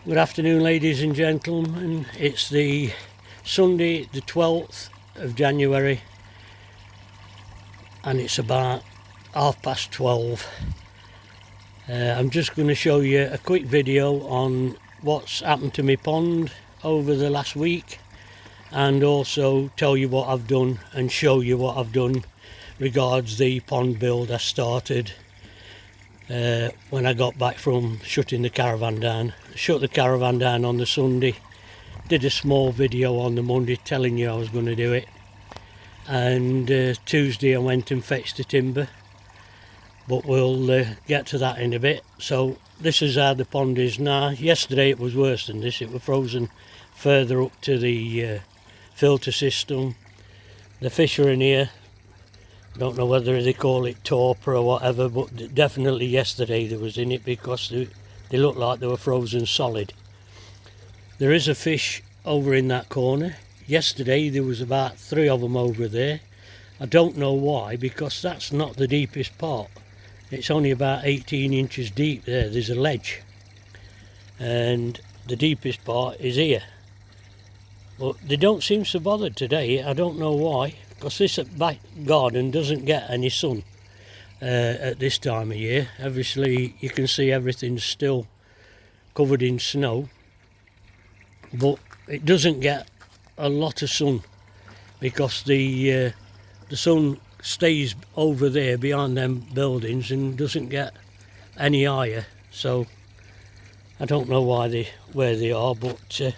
Good afternoon, ladies and gentlemen. It's the Sunday the 12th of January and it's about 12:30. I'm just going to show you a quick video on what's happened to my pond over the last week, and also tell you what I've done and show you what I've done regards the pond build I started when I got back from shutting the caravan down. I shut the caravan down on the Sunday, did a small video on the Monday telling you I was going to do it, and Tuesday I went and fetched the timber, but we'll get to that in a bit. So this is how the pond is now. Yesterday it was worse than this. It was frozen further up to the filter system. The fish are in here. Don't know whether they call it torpor or whatever, but definitely yesterday they was in it because they looked like they were frozen solid. There is a fish over in that corner. Yesterday there was about 3 of them over there. I don't know why, because that's not the deepest part. It's only about 18 inches deep there. There's a ledge, and the deepest part is here. But they don't seem so bothered today. I don't know why, because this back garden doesn't get any sun at this time of year. Obviously you can see everything's still covered in snow, but it doesn't get a lot of sun because the sun stays over there behind them buildings and doesn't get any higher. So I don't know where they are, but they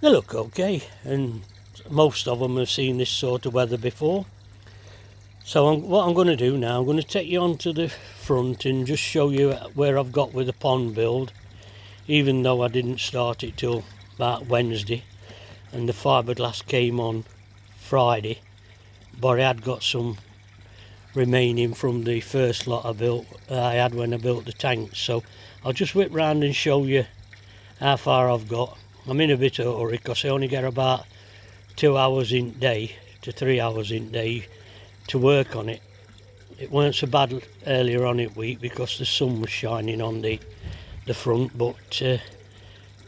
look okay, and most of them have seen this sort of weather before. So what I'm going to do now, I'm going to take you onto the front and just show you where I've got with the pond build, even though I didn't start it till about Wednesday and the fiberglass came on Friday, but I had got some remaining from the first lot I had when I built the tanks. So I'll just whip round and show you how far I've got. I'm in a bit of a hurry because I only get about 2 hours in day to 3 hours in day to work on it. It weren't so bad earlier on in week because the sun was shining on the front, but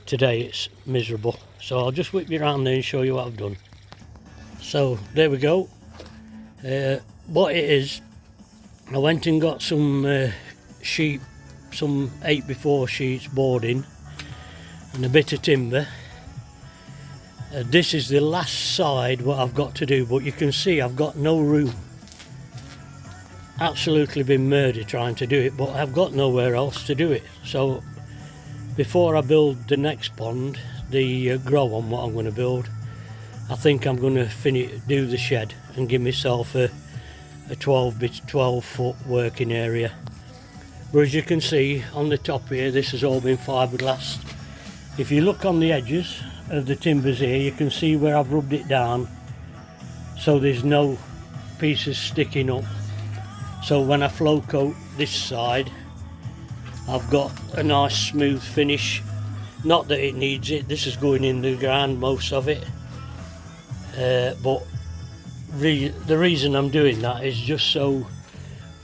today it's miserable. So I'll just whip you around there and show you what I've done. So there we go. What it is, I went and got some sheep, some 8x4 sheets boarding and a bit of timber. This is the last side what I've got to do, but you can see I've got no room. Absolutely been murdered trying to do it, but I've got nowhere else to do it. So before I build the next pond, the grow on what I'm going to build, I think I'm going to do the shed and give myself a 12 foot working area. But as you can see on the top here, this has all been fiberglass. If you look on the edges of the timbers here, you can see where I've rubbed it down so there's no pieces sticking up. So when I flow coat this side, I've got a nice smooth finish. Not that it needs it, this is going in the ground, most of it, but the reason I'm doing that is just so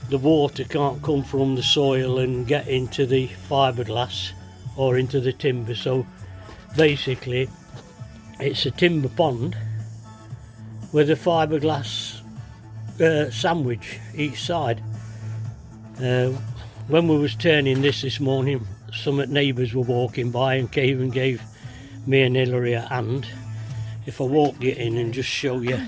the water can't come from the soil and get into the fiberglass or into the timber. So basically it's a timber pond with a fiberglass sandwich each side. When we was turning this morning, some neighbours were walking by and gave me and Hillary a hand. If I walk it in and just show you,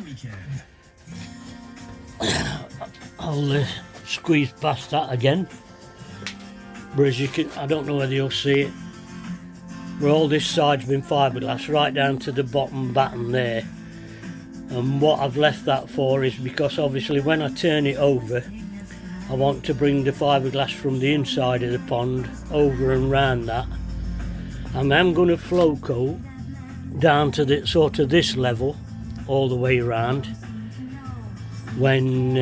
I'll squeeze past that again. But as you can, I don't know whether you'll see it, where all this side's been fiberglass right down to the bottom batten there. And what I've left that for is because obviously when I turn it over, I want to bring the fiberglass from the inside of the pond over and round that. And I'm going to flow coat down to the sort of this level all the way around when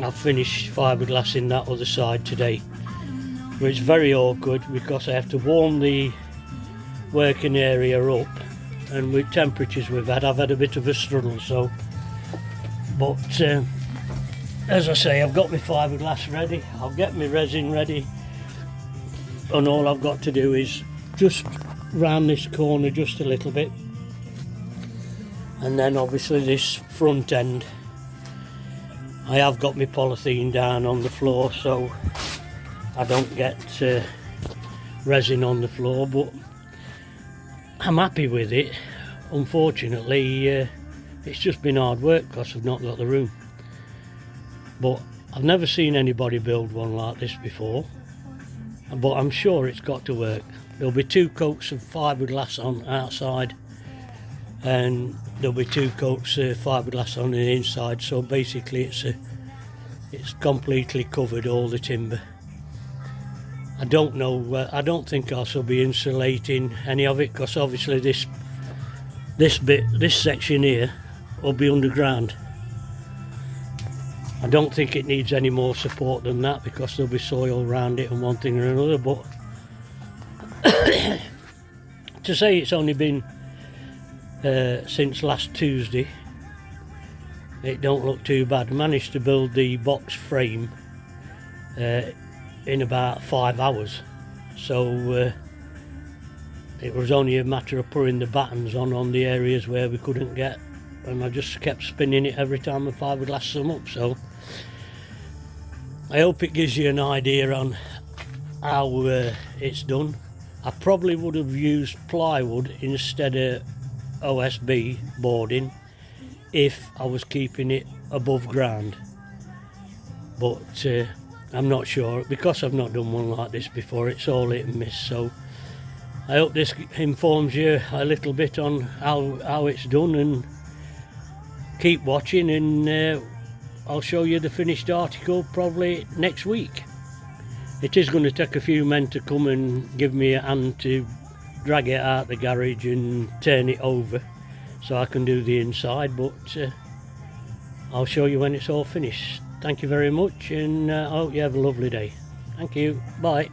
I've finished fiberglassing that other side today. But it's very awkward because I have to warm the working area up, and with temperatures we've had, I've had a bit of a struggle. So, but as I say, I've got my fiberglass ready, I'll get my resin ready, and all I've got to do is just round this corner just a little bit, and then obviously this front end I have got my polythene down on the floor so I don't get resin on the floor, but I'm happy with it. Unfortunately it's just been hard work because I've not got the room, but I've never seen anybody build one like this before, but I'm sure it's got to work. There'll be 2 coats of fiberglass on outside and there'll be 2 coats of fiberglass on the inside, so basically it's completely covered, all the timber. I don't know, I don't think I shall be insulating any of it because obviously this section here will be underground. I don't think it needs any more support than that because there'll be soil around it and one thing or another, but to say it's only been since last Tuesday, it don't look too bad. I managed to build the box frame in about 5 hours, so it was only a matter of putting the battens on the areas where we couldn't get, and I just kept spinning it every time I fiberglassed them up. So I hope it gives you an idea on how it's done. I probably would have used plywood instead of OSB boarding if I was keeping it above ground, but I'm not sure because I've not done one like this before. It's all hit and miss, so I hope this informs you a little bit on how it's done, and keep watching, and I'll show you the finished article probably next week. It is going to take a few men to come and give me a hand to drag it out the garage and turn it over so I can do the inside, but I'll show you when it's all finished. Thank you very much, and I hope you have a lovely day. Thank you. Bye.